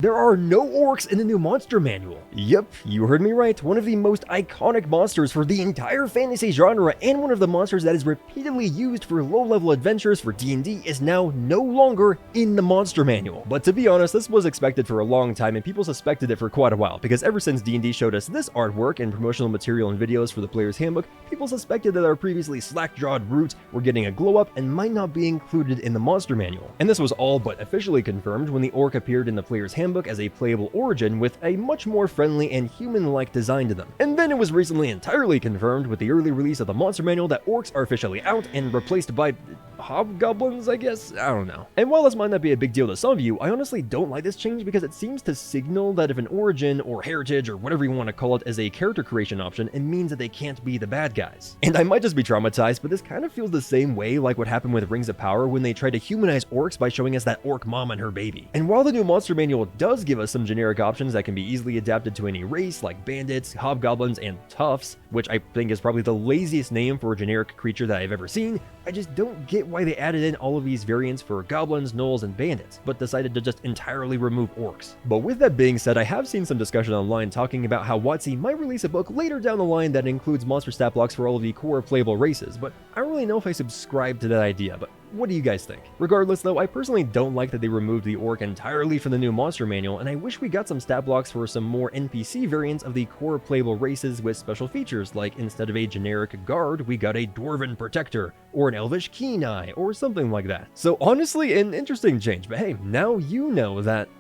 There are no orcs in the new Monster Manual. Yep, you heard me right. One of the most iconic monsters for the entire fantasy genre and one of the monsters that is repeatedly used for low-level adventures for D&D is now no longer in the Monster Manual. But to be honest, this was expected for a long time and people suspected it for quite a while because ever since D&D showed us this artwork and promotional material and videos for the player's handbook, people suspected that our previously slack-jawed roots were getting a glow-up and might not be included in the Monster Manual. And this was all but officially confirmed when the orc appeared in the player's handbook as a playable origin with a much more friendly and human-like design to them. And then it was recently entirely confirmed with the early release of the Monster Manual that orcs are officially out and replaced by hobgoblins, I guess? I don't know. And while this might not be a big deal to some of you, I honestly don't like this change because it seems to signal that if an origin or heritage or whatever you want to call it is a character creation option, it means that they can't be the bad guys. And I might just be traumatized, but this kind of feels the same way like what happened with Rings of Power when they tried to humanize orcs by showing us that orc mom and her baby. And while the new Monster Manual does give us some generic options that can be easily adapted to any race like bandits, hobgoblins, and toughs, which I think is probably the laziest name for a generic creature that I've ever seen, I just don't get why they added in all of these variants for goblins, gnolls, and bandits, but decided to just entirely remove orcs. But with that being said, I have seen some discussion online talking about how WotC might release a book later down the line that includes monster stat blocks for all of the core playable races, but I don't really know if I subscribe to that idea, but what do you guys think? Regardless though, I personally don't like that they removed the orc entirely from the new Monster Manual, and I wish we got some stat blocks for some more NPC variants of the core playable races with special features, like instead of a generic guard, we got a dwarven protector, or an elvish keen eye, or something like that. So honestly, an interesting change, but hey, now you know that